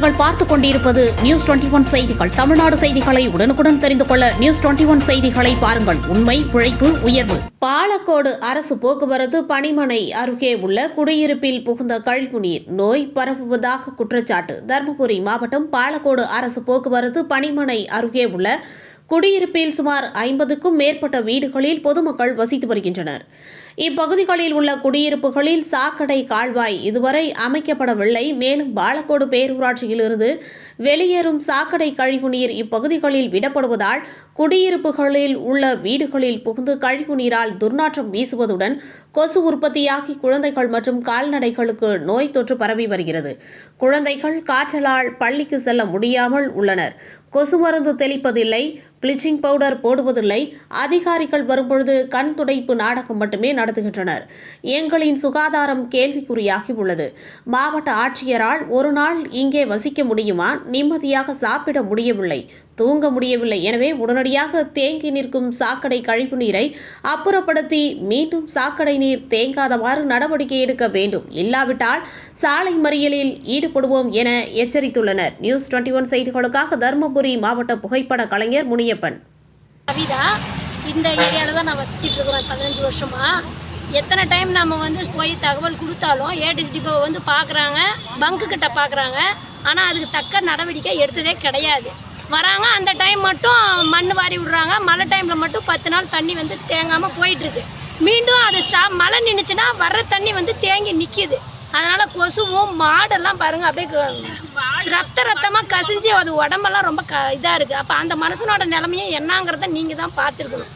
நீங்கள் பார்த்துக் கொண்டிருப்பது நியூஸ் 21 செய்திகள். தமிழ்நாடு செய்திகளை உடனுக்குடன் தெரிந்து கொள்ள நியூஸ் 21 செய்திகளை பாருங்கள். உண்மை, உழைப்பு, உயர்வு. பாலக்கோடு அரசு போக்குவரத்து பணிமனை அருகே உள்ள குடியிருப்பில் புகுந்த கழிவுநீர் நோய் பரவுவதாக குற்றச்சாட்டு. தருமபுரி மாவட்டம் பாலக்கோடு அரசு போக்குவரத்து பணிமனை அருகே உள்ள குடியிருப்பில் சுமார் 50க்கும் மேற்பட்ட வீடுகளில் பொதுமக்கள் வசித்து வருகின்றனர். இப்பகுதிகளில் உள்ள குடியிருப்புகளில் சாக்கடை கால்வாய் இதுவரை அமைக்கப்படவில்லை. மேலும் பாலக்கோடு பேரூராட்சியிலிருந்து வெளியேறும் சாக்கடை கழிவுநீர் இப்பகுதிகளில் விடப்படுவதால் குடியிருப்புகளில் உள்ள வீடுகளில் புகுந்து கழிவுநீரால் துர்நாற்றம் வீசுவதுடன் கொசு உற்பத்தியாகி குழந்தைகள் மற்றும் கால்நடைகளுக்கு நோய் தொற்று பரவி வருகிறது. குழந்தைகள் காய்ச்சலால் பள்ளிக்கு செல்ல முடியாமல் உள்ளனர். கொசு மருந்து தெளிப்பதில்லை, பிளீச்சிங் பவுடர் போடுவதில்லை. அதிகாரிகள் வரும்பொழுது கண் துடைப்பு நாடகம் மட்டுமே நடத்துகின்றனர். எங்களின் சுகாதாரம் கேள்விக்குறியாகி உள்ளது. மாவட்ட ஆட்சியரால் ஒரு நாள் இங்கே வசிக்க முடியுமா? நிம்மதியாக சாப்பிட முடியவில்லை, தூங்க முடியவில்லை. எனவே உடனடியாக தேங்கி நிற்கும் சாக்கடை கழிவு நீரை அப்புறப்படுத்தி மீண்டும் சாக்கடை நீர் தேங்காதவாறு நடவடிக்கை எடுக்க வேண்டும். இல்லாவிட்டால் சாலை மறியலில் ஈடுபடுவோம் என எச்சரித்துள்ளனர். நியூஸ் 21 செய்திகளுக்காக தருமபுரி மாவட்ட புகைப்பட கலைஞர் முனியப்பன். கவிதா, இந்த ஏரியாவில் தான் நான் வசிச்சுட்டு இருக்கிறேன் 15 வருஷமா. எத்தனை டைம் நம்ம போய் தகவல் கொடுத்தாலும் ஏடிஎஸ் டிப்போவை பார்க்குறாங்க, பங்கு கிட்ட பார்க்குறாங்க. ஆனால் அதுக்கு தக்க நடவடிக்கை எடுத்ததே கிடையாது. வராங்க, அந்த டைம் மட்டும் மண் வாரி விடுறாங்க. மழை டைமில் மட்டும் 10 நாள் தண்ணி தேங்காமல் போயிட்டுருக்கு. மீண்டும் அது மழை நின்றுச்சுன்னா வர்ற தண்ணி தேங்கி நிற்கிது. அதனால் கொசுவும் மாடெல்லாம் பாருங்கள் அப்படியே ரத்தமாக கசிஞ்சு அது உடம்பெல்லாம் ரொம்ப இதாக இருக்குது. அப்போ அந்த மனுஷனோட நிலைமையை என்னங்கிறத நீங்கள் தான் பார்த்துருக்கணும்.